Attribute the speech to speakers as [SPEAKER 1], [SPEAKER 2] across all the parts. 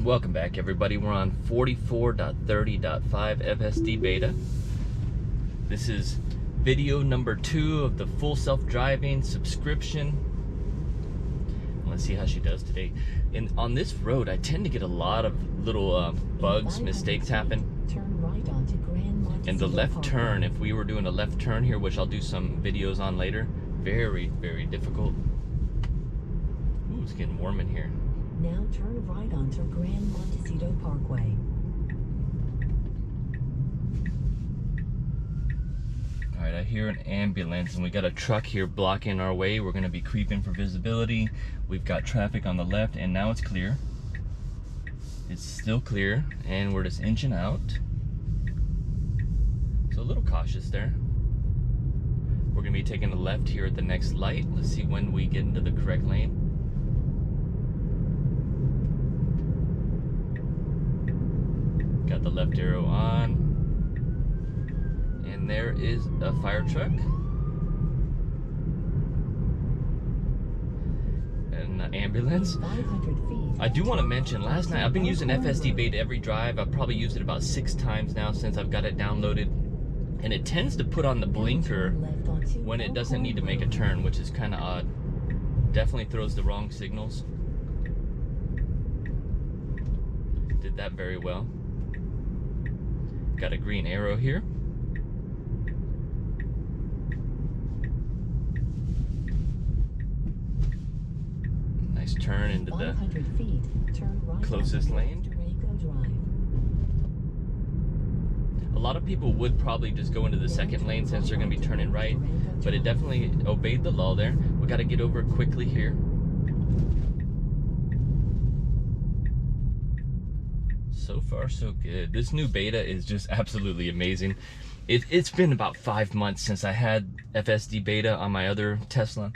[SPEAKER 1] Welcome back, everybody. We're on 44.30.5 FSD Beta. This is video number 2 of the full self-driving subscription. Let's see how she does today. On this road, I tend to get a lot of little bugs, mistakes happen.
[SPEAKER 2] Turn right onto Grand
[SPEAKER 1] And the left turn, if we were doing a left turn here, which I'll do some videos on later, very, very difficult. Ooh, it's getting warm in here.
[SPEAKER 2] Now turn right onto Grand Montecito Parkway.
[SPEAKER 1] All right, I hear an ambulance and we got a truck here blocking our way. We're gonna be creeping for visibility. We've got traffic on the left and now it's clear. It's still clear and we're just inching out. So a little cautious there. We're gonna be taking a left here at the next light. Let's see when we get into the correct lane. Got the left arrow on. And there is a fire truck. And an ambulance.
[SPEAKER 2] 500 feet.
[SPEAKER 1] I do want to mention, last night, I've been using FSD Beta every drive. I've probably used it about 6 times now since I've got it downloaded. And it tends to put on the blinker when it doesn't need to make a turn, which is kind of odd. Definitely throws the wrong signals. Did that very well. Got a green arrow here. Nice turn into the closest lane. A lot of people would probably just go into the second lane since they're going to be turning right, but it definitely obeyed the law there. We got to get over quickly here. So far, so good. This new beta is just absolutely amazing. It's been about 5 months since I had FSD Beta on my other Tesla,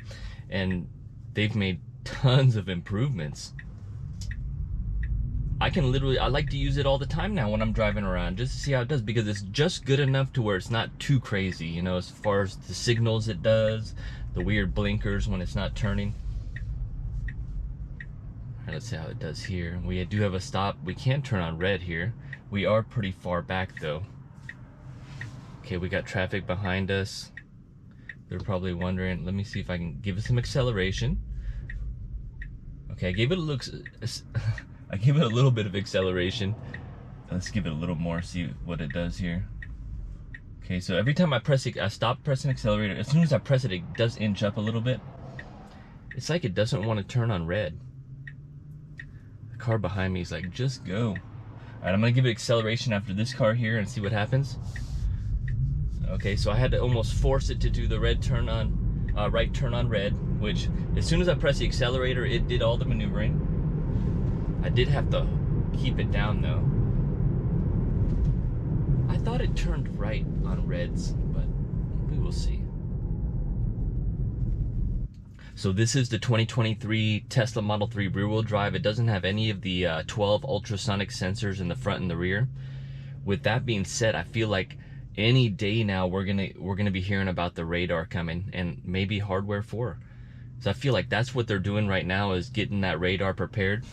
[SPEAKER 1] and they've made tons of improvements. I like to use it all the time now when I'm driving around, just to see how it does, because it's just good enough to where it's not too crazy, you know, as far as the signals it does, the weird blinkers when it's not turning. Let's see how it does here. We do have a stop. We can't turn on red here. We are pretty far back though. Okay, we got traffic behind us. They're probably wondering. Let me see if I can give it some acceleration. Okay, I gave it a little bit of acceleration. Let's give it a little more, see what it does here. Okay, so every time I press it, I stop pressing accelerator. As soon as I press it, it does inch up a little bit. It's like it doesn't want to turn on red. Car behind me is like, just go. All right, I'm gonna give it acceleration after this car here and see what happens. Okay, so I had to almost force it to do the red turn on, right turn on red, which as soon as I pressed the accelerator, it did all the maneuvering. I did have to keep it down though. I thought it turned right on reds, but we will see. So this is the 2023 Tesla Model 3 rear-wheel drive. It doesn't have any of the 12 ultrasonic sensors in the front and the rear. With that being said, I feel like any day now we're gonna be hearing about the radar coming, and maybe hardware 4. So I feel like that's what they're doing right now, is getting that radar prepared.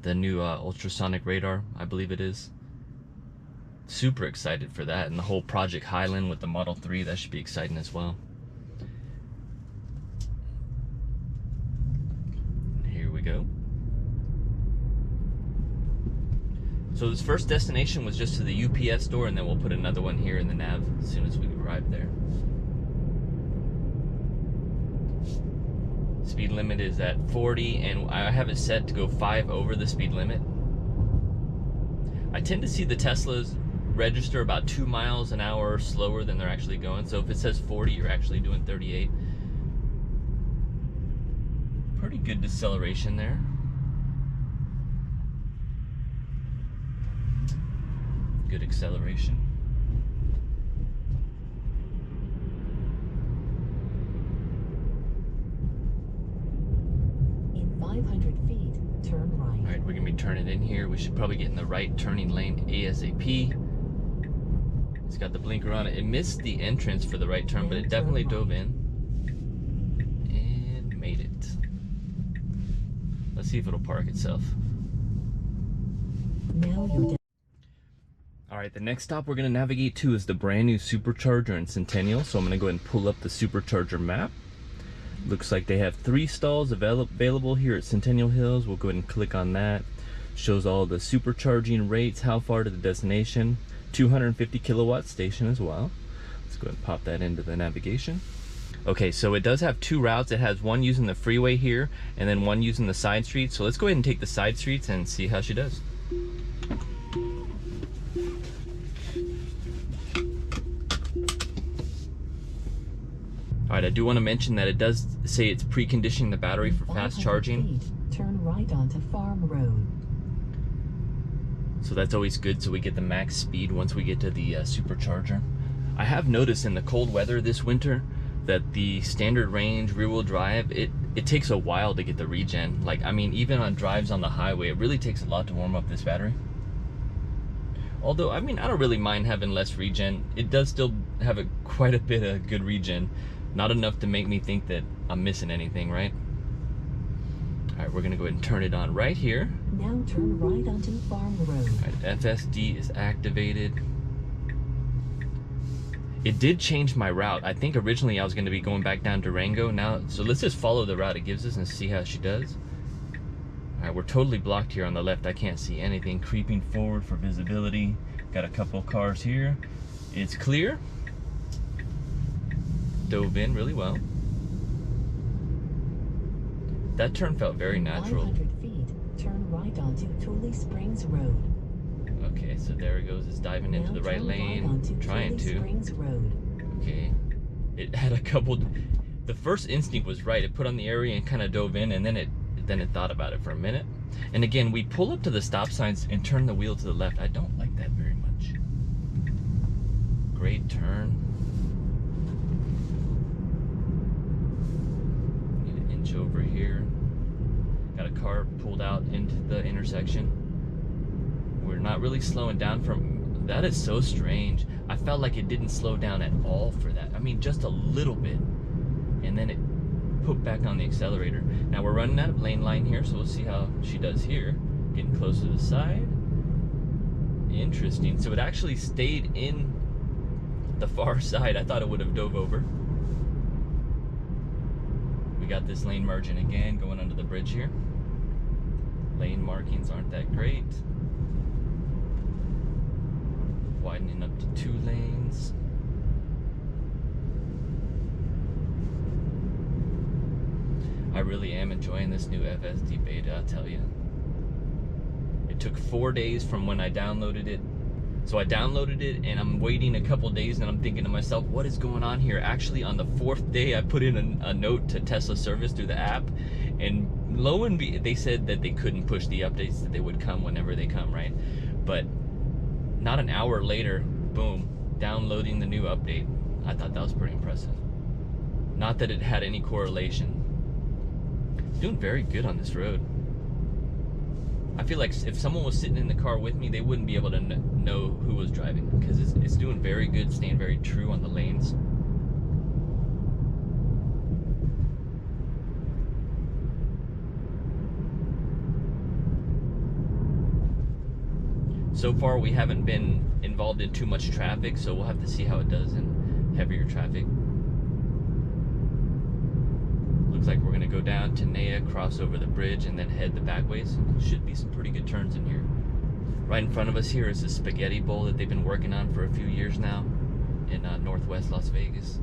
[SPEAKER 1] The new ultrasonic radar, I believe it is. Super excited for that, and the whole Project Highland with the Model 3, that should be exciting as well. Go. So this first destination was just to the UPS store, and then we'll put another one here in the nav as soon as we arrive there. Speed limit is at 40, and I have it set to go 5 over the speed limit. I tend to see the Teslas register about 2 miles an hour slower than they're actually going. So if it says 40, you're actually doing 38. Pretty good deceleration there. Good acceleration.
[SPEAKER 2] In 500 feet, turn right.
[SPEAKER 1] All right, we're gonna be turning in here. We should probably get in the right turning lane ASAP. It's got the blinker on it. It missed the entrance for the right turn, but it definitely dove in. And made it. Let's see if it'll park itself.
[SPEAKER 2] Now you're
[SPEAKER 1] All right, the next stop we're gonna navigate to is the brand new supercharger in Centennial. So I'm gonna go ahead and pull up the supercharger map. Looks like they have 3 stalls available here at Centennial Hills. We'll go ahead and click on that. Shows all the supercharging rates, how far to the destination. 250 kilowatt station as well. Let's go ahead and pop that into the navigation. Okay, so it does have 2 routes. It has one using the freeway here and then one using the side streets. So let's go ahead and take the side streets and see how she does. All right, I do want to mention that it does say it's preconditioning the battery for fast
[SPEAKER 2] 500
[SPEAKER 1] charging.
[SPEAKER 2] feet, turn right onto Farm Road.
[SPEAKER 1] So that's always good, so we get the max speed once we get to the supercharger. I have noticed in the cold weather this winter that the standard range rear-wheel drive, it takes a while to get the regen. Like, I mean, even on drives on the highway, it really takes a lot to warm up this battery. Although, I mean, I don't really mind having less regen. It does still have quite a bit of good regen. Not enough to make me think that I'm missing anything, right? All right, we're gonna go ahead and turn it on right here.
[SPEAKER 2] Now turn right onto Farm Road.
[SPEAKER 1] All right, FSD is activated. It did change my route. I think originally I was gonna be going back down Durango now. So let's just follow the route it gives us and see how she does. All right, we're totally blocked here on the left. I can't see anything. Creeping forward for visibility. Got a couple cars here. It's clear. Dove in really well. That turn felt very natural.
[SPEAKER 2] 500 feet, turn right onto Tully Springs Road.
[SPEAKER 1] Okay, so there it goes. It's diving into the right lane. Trying to.
[SPEAKER 2] Springs Road.
[SPEAKER 1] Okay. It had a couple. The first instinct was right. It put on the area and kind of dove in, and then it thought about it for a minute. And again, we pull up to the stop signs and turn the wheel to the left. I don't like that very much. Great turn. Over here, got a car pulled out into the intersection. We're not really slowing down from that. Is so strange. I felt like it didn't slow down at all for that. I mean, just a little bit, and then it put back on the accelerator. Now we're running out of lane line here, so we'll see how she does here. Getting close to the side. Interesting. So it actually stayed in the far side. I thought it would have dove over. We got this lane margin again going under the bridge here. Lane markings aren't that great. Widening up to 2 lanes. I really am enjoying this new FSD Beta, I'll tell you. It took 4 days from when I downloaded it. So I downloaded it and I'm waiting a couple days and I'm thinking to myself, what is going on here? Actually, on the 4th day, I put in a note to Tesla service through the app, and lo and behold, they said that they couldn't push the updates, that they would come whenever they come, right? But not an hour later, boom, downloading the new update. I thought that was pretty impressive. Not that it had any correlation. It's doing very good on this road. I feel like if someone was sitting in the car with me, they wouldn't be able to know who was driving, because it's doing very good, staying very true on the lanes. So far, we haven't been involved in too much traffic, so we'll have to see how it does in heavier traffic. Looks like we're gonna go down to Nea, cross over the bridge, and then head the back ways. Should be some pretty good turns in here. Right in front of us here is the spaghetti bowl that they've been working on for a few years now in northwest Las Vegas.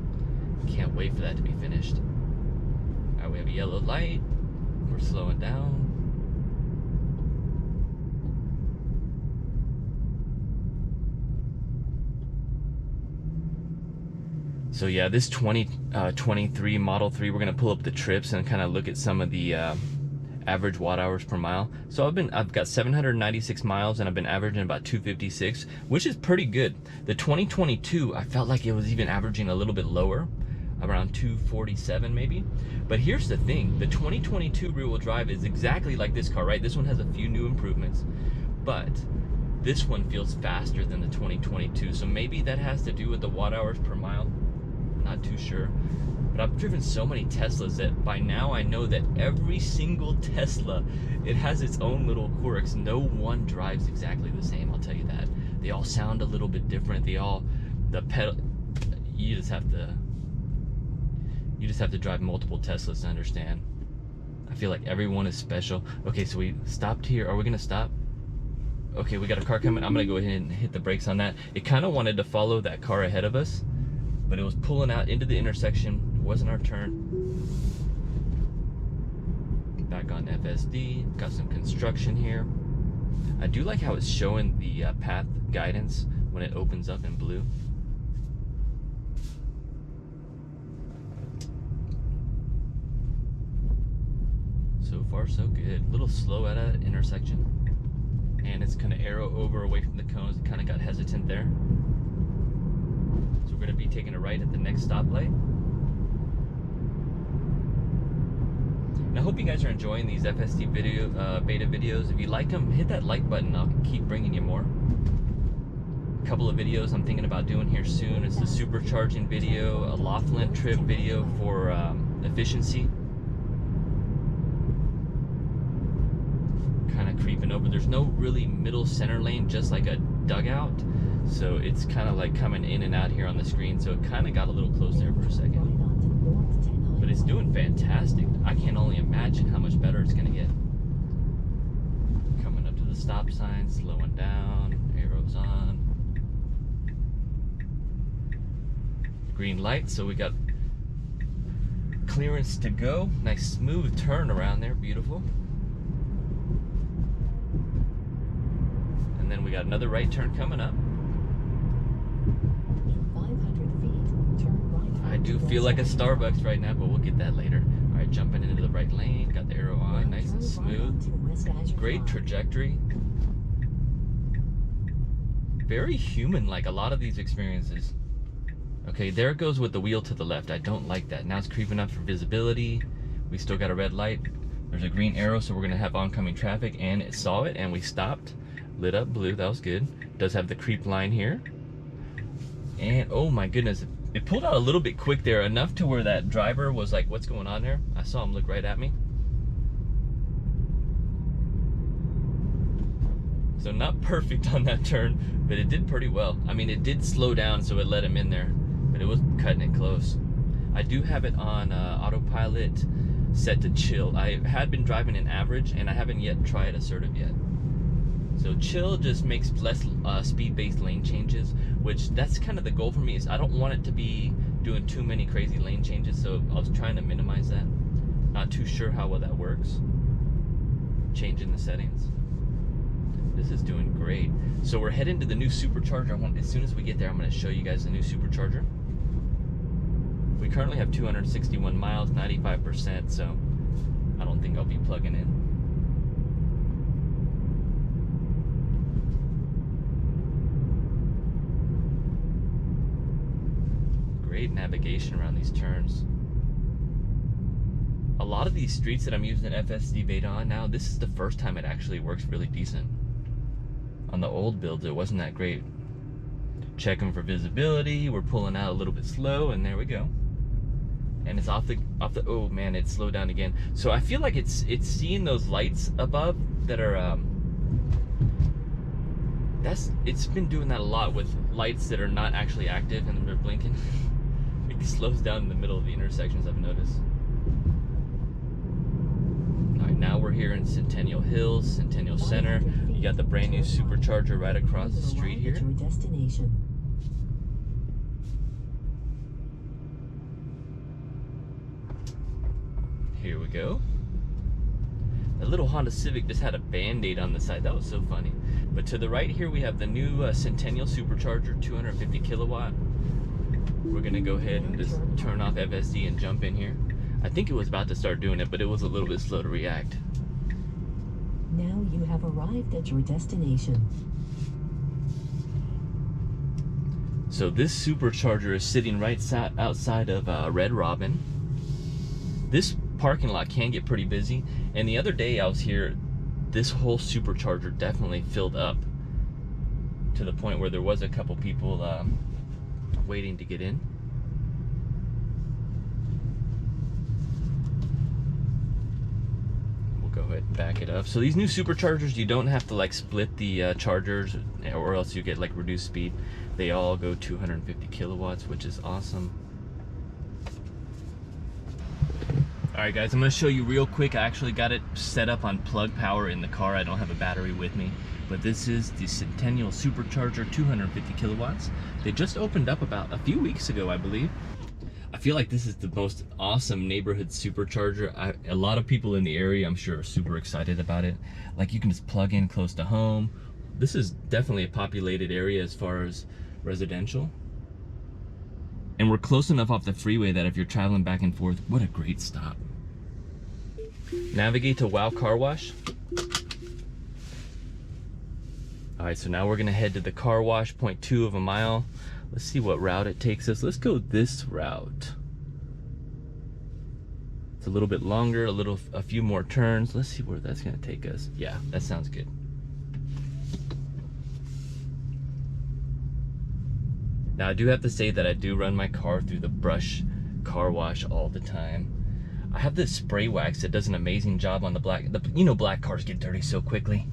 [SPEAKER 1] Can't wait for that to be finished. All right, we have a yellow light. We're slowing down. So yeah, this 2023 Model 3, we're gonna pull up the trips and kind of look at some of the average watt hours per mile. So I've got 796 miles and I've been averaging about 256, which is pretty good. The 2022, I felt like it was even averaging a little bit lower, around 247 maybe. But here's the thing, the 2022 rear-wheel drive is exactly like this car, right? This one has a few new improvements, but this one feels faster than the 2022. So maybe that has to do with the watt hours per mile. Not too sure. But I've driven so many Teslas that by now I know that every single Tesla, it has its own little quirks. No one drives exactly the same, I'll tell you that. They all sound a little bit different. The pedal, you just have to drive multiple Teslas to understand. I feel like everyone is special. Okay, so we stopped here. Are we gonna stop? Okay, we got a car coming. I'm gonna go ahead and hit the brakes on that. It kind of wanted to follow that car ahead of us, but it was pulling out into the intersection. It wasn't our turn. Back on FSD, got some construction here. I do like how it's showing the path guidance when it opens up in blue. So far so good. A little slow at an intersection. And it's gonna arrow over away from the cones. It kind of got hesitant there. So we're gonna be taking a right at the next stoplight. And I hope you guys are enjoying these FSD beta videos. If you like them, hit that like button. I'll keep bringing you more. A couple of videos I'm thinking about doing here soon. It's the supercharging video, a Laughlin trip video for efficiency. Kind of creeping over. There's no really middle center lane, just like a dugout. So it's kind of like coming in and out here on the screen. So it kind of got a little close there for a second. But it's doing fantastic. I can only imagine how much better it's going to get. Coming up to the stop sign, slowing down, arrows on. Green light, so we got clearance to go. Nice smooth turn around there, beautiful. And then we got another right turn coming up.
[SPEAKER 2] In 500 feet, turn right.
[SPEAKER 1] I do feel like a Starbucks right now, but we'll get that later. All right, jumping into the right lane, got the arrow on, nice and smooth. Great trajectory. Very human, like a lot of these experiences. Okay, there it goes with the wheel to the left. I don't like that. Now it's creeping up for visibility. We still got a red light. There's a green arrow, so we're gonna have oncoming traffic, and it saw it, and we stopped. Lit up blue, that was good. Does have the creep line here. And oh my goodness, it pulled out a little bit quick there, enough to where that driver was like, what's going on there? I saw him look right at me. So not perfect on that turn, but it did pretty well. I mean, it did slow down, so it let him in there, but it was cutting it close. I do have it on autopilot set to chill. I had been driving in average, and I haven't yet tried assertive yet. So chill just makes less speed-based lane changes, which that's kind of the goal for me. Is I don't want it to be doing too many crazy lane changes, so I was trying to minimize that. Not too sure how well that works. Changing the settings. This is doing great. So we're heading to the new supercharger. As soon as we get there, I'm going to show you guys the new supercharger. We currently have 261 miles, 95%, so I don't think I'll be plugging in. Great navigation around these turns. A lot of these streets that I'm using FSD Beta on now, this is the first time it actually works really decent. On the old builds, it wasn't that great. Checking for visibility, we're pulling out a little bit slow, and there we go. And it's off the, oh man, it slowed down again. So I feel like it's seeing those lights above that are, it's been doing that a lot with lights that are not actually active and they're blinking. It slows down in the middle of the intersections, I've noticed. All right, now we're here in Centennial Hills, Centennial Center. You got the brand new supercharger right across the street here. Here we go. The little Honda Civic just had a Band-Aid on the side. That was so funny. But to the right here, we have the new Centennial supercharger, 250 kilowatt. We're gonna go ahead and just turn off FSD and jump in here. I think it was about to start doing it, but it was a little bit slow to react.
[SPEAKER 2] Now you have arrived at your destination.
[SPEAKER 1] So this supercharger is sitting right outside of Red Robin. This parking lot can get pretty busy, and the other day I was here, this whole supercharger definitely filled up to the point where there was a couple people waiting to get in. ahead and back it up. So these new superchargers, you don't have to like split the chargers, or else you get like reduced speed. They all go 250 kilowatts, which is awesome. Alright guys, I'm going to show you real quick. I actually got it set up on plug power in the car. I don't have a battery with me. But this is the Centennial Supercharger, 250 kilowatts. They just opened up about a few weeks ago, I believe. I feel like this is the most awesome neighborhood supercharger. A lot of people in the area, I'm sure, are super excited about it. Like, you can just plug in close to home. This is definitely a populated area as far as residential. And we're close enough off the freeway that if you're traveling back and forth, what a great stop. Navigate to Wow Car Wash. All right, so now we're gonna head to the car wash, 0.2 of a mile. Let's see what route it takes us. Let's go this route. It's a little bit longer, a few more turns. Let's see where that's gonna take us. Yeah, that sounds good. Now I do have to say that I do run my car through the brush car wash all the time. I have this spray wax that does an amazing job on the black, you know, black cars get dirty so quickly.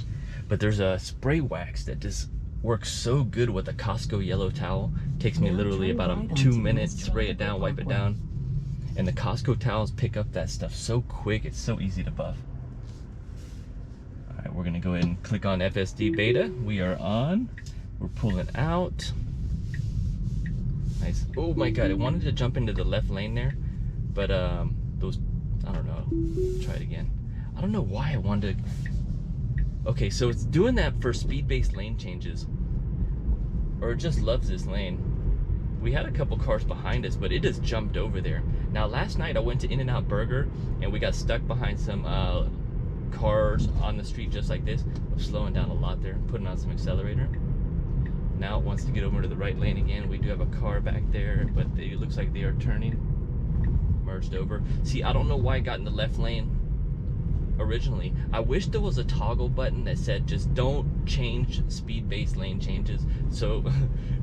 [SPEAKER 1] But there's a spray wax that just works so good with a Costco yellow towel. Takes me literally about 2 minutes, spray it down, wipe it down. And the Costco towels pick up that stuff so quick, it's so easy to buff. All right, we're gonna go ahead and click on FSD Beta. We are on, we're pulling out. Nice. Oh my God, it wanted to jump into the left lane there, but those, I don't know, try it again. I don't know why I wanted to. Okay, so it's doing that for speed-based lane changes, or it just loves this lane. We had a couple cars behind us, but it just jumped over there. Now last night I went to In-N-Out Burger and we got stuck behind some cars on the street just like this. I'm slowing down a lot there, putting on some accelerator. Now it wants to get over to the right lane again. We do have a car back there, but it looks like they are turning, merged over. See, I don't know why I got in the left lane originally. I wish there was a toggle button that said just don't change speed-based lane changes. So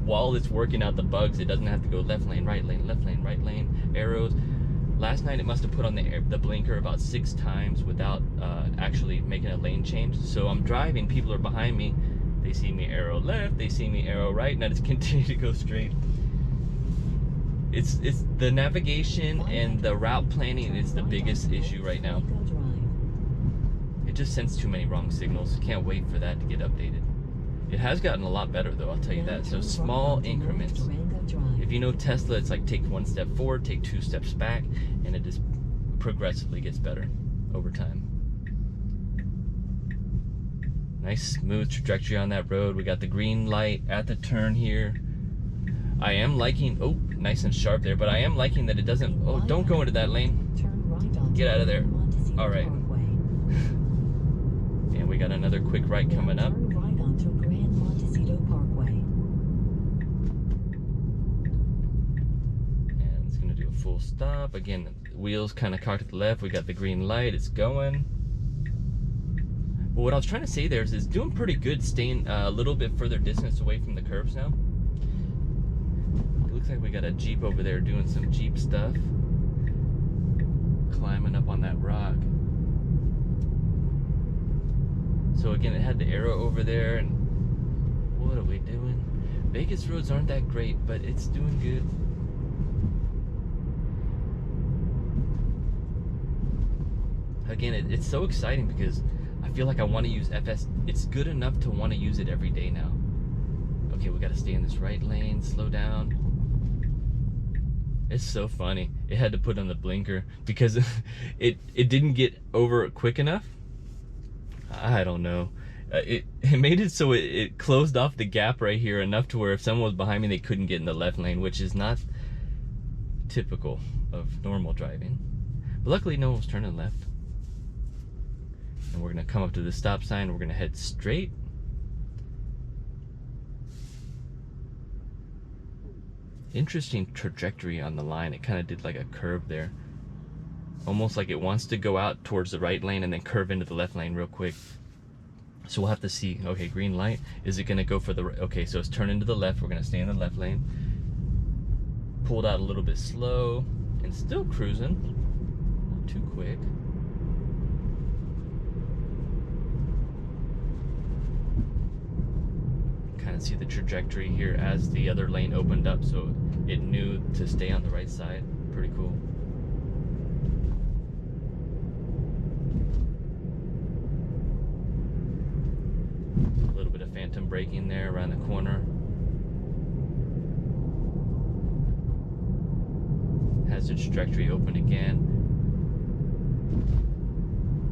[SPEAKER 1] while it's working out the bugs, it doesn't have to go left lane, right lane, left lane, right lane, arrows. Last night it must have put on the blinker about 6 times without actually making a lane change. So I'm driving, people are behind me. They see me arrow left, they see me arrow right, and I just continue to go straight. It's the navigation and the route planning is the biggest issue right now. It just sends too many wrong signals. Can't wait for that to get updated. It has gotten a lot better though, I'll tell you that. So small increments. If you know Tesla, it's like take 1 step forward, take 2 steps back, and it just progressively gets better over time. Nice smooth trajectory on that road. We got the green light at the turn here. I am liking, oh, nice and sharp there, but I am liking that it doesn't, oh, don't go into that lane. Get out of there. All right. And we got another quick right coming up. And it's gonna do a full stop. Again, wheels kind of cocked to the left. We got the green light, it's going. But what I was trying to say there is it's doing pretty good staying a little bit further distance away from the curves now. It looks like we got a Jeep over there doing some Jeep stuff. Climbing up on that rock. So again, it had the arrow over there, and what are we doing? Vegas roads aren't that great, but it's doing good. Again, it's so exciting because I feel like I want to use FS. It's good enough to want to use it every day now. Okay, we got to stay in this right lane, slow down. It's so funny. It had to put on the blinker because it didn't get over quick enough. I don't know. It made it so it closed off the gap right here enough to where if someone was behind me, they couldn't get in the left lane, which is not typical of normal driving. But luckily, no one was turning left. And we're gonna come up to the stop sign. We're gonna head straight. Interesting trajectory on the line. It kind of did like a curve there. Almost like it wants to go out towards the right lane and then curve into the left lane real quick. So we'll have to see. Okay, green light. Is it gonna go for the right? Okay, so it's turning to the left. We're gonna stay in the left lane. Pulled out a little bit slow and still cruising. Not too quick. and see the trajectory here as the other lane opened up, so it knew to stay on the right side. Pretty cool. A little bit of phantom braking there around the corner. Has the trajectory open again.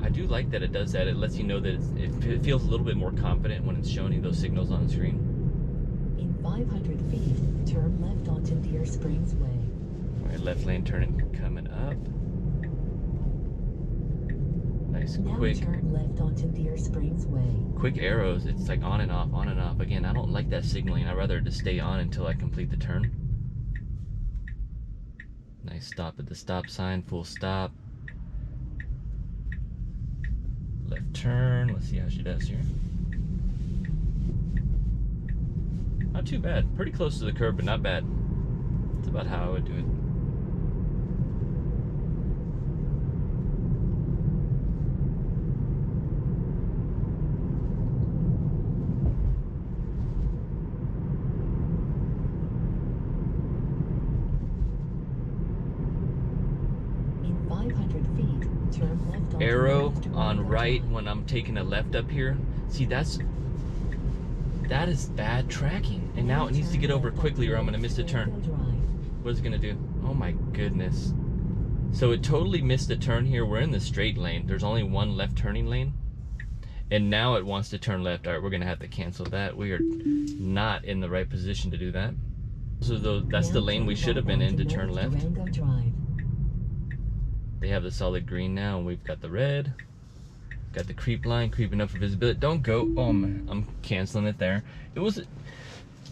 [SPEAKER 1] I do like that it does that. It lets you know that it feels a little bit more confident when it's showing you those signals on the screen.
[SPEAKER 2] In 500 feet, turn left onto Deer Springs Way.
[SPEAKER 1] All right, left lane turning coming up. Nice
[SPEAKER 2] Now
[SPEAKER 1] quick
[SPEAKER 2] turn left onto Deer Springs Way.
[SPEAKER 1] quick arrows. It's like on and off, on and off. Again, I don't like that signaling. I'd rather just stay on until I complete the turn. Nice stop at the stop sign, full stop. Left turn. Let's see how she does here. Not too bad. Pretty close to the curb, but not bad. That's about how I would do it.
[SPEAKER 2] In 500 feet, turn left onto
[SPEAKER 1] Arrow
[SPEAKER 2] North
[SPEAKER 1] on
[SPEAKER 2] Durango
[SPEAKER 1] right
[SPEAKER 2] Drive.
[SPEAKER 1] when I'm taking a left up here. See, that is bad tracking. And now it needs to get over quickly or I'm gonna miss the turn. What is it gonna do? Oh my goodness. So it totally missed the turn here. We're in the straight lane. There's only one left turning lane. And now it wants to turn left. All right, we're gonna have to cancel that. We are not in the right position to do that. So that's the lane we should have been in to turn left.
[SPEAKER 2] Durango Drive.
[SPEAKER 1] They have the solid green now, and we've got the red. Got the creep line creeping up for visibility. Don't go. Oh man, I'm canceling it there. It was,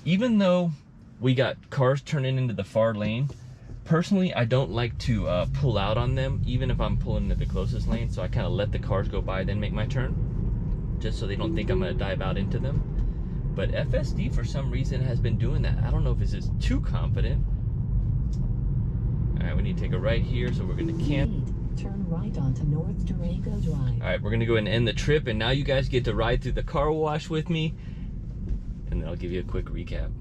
[SPEAKER 1] even though we got cars turning into the far lane, personally, I don't like to pull out on them, even if I'm pulling into the closest lane. So I kind of let the cars go by, then make my turn, just so they don't think I'm gonna dive out into them. But FSD, for some reason, has been doing that. I don't know if it's just too confident. All right, we need to take a right here, so we're gonna
[SPEAKER 2] Turn right onto North Durango Drive.
[SPEAKER 1] All right, we're gonna go ahead and end the trip, and now you guys get to ride through the car wash with me, and then I'll give you a quick recap.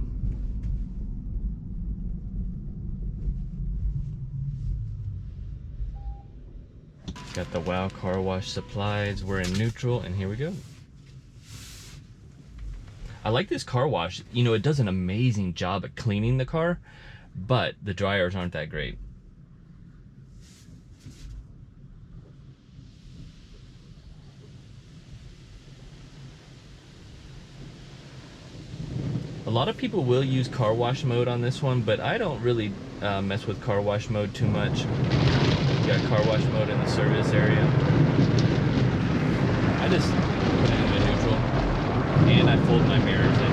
[SPEAKER 1] Got the WOW car wash supplies. We're in neutral, and here we go. I like this car wash. You know, it does an amazing job at cleaning the car, but the dryers aren't that great. A lot of people will use car wash mode on this one, but I don't really mess with car wash mode too much. Got car wash mode in the service area. I just put it into neutral, and I fold my mirrors in.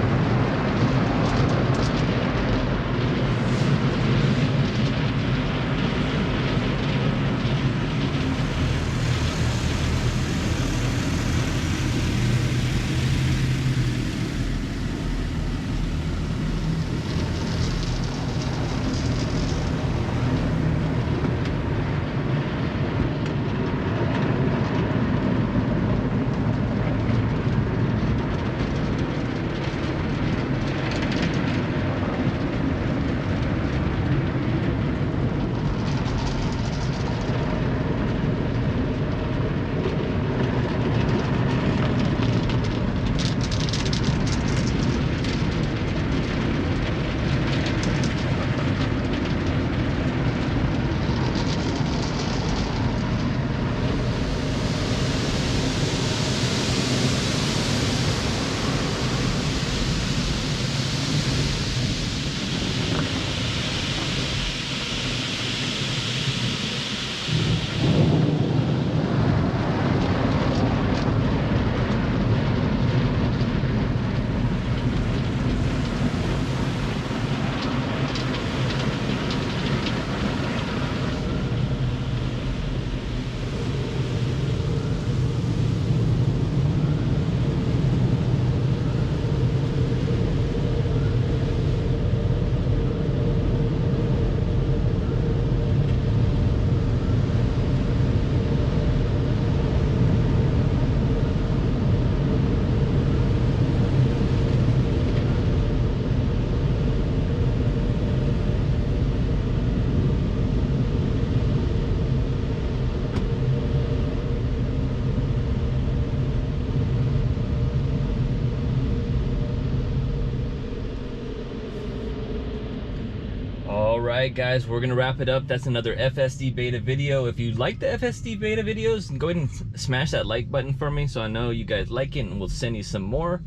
[SPEAKER 1] All right, guys, we're gonna wrap it up. That's another FSD Beta video. If you like the FSD Beta videos, go ahead and smash that like button for me so I know you guys like it, and we'll send you some more.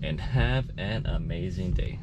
[SPEAKER 1] And have an amazing day.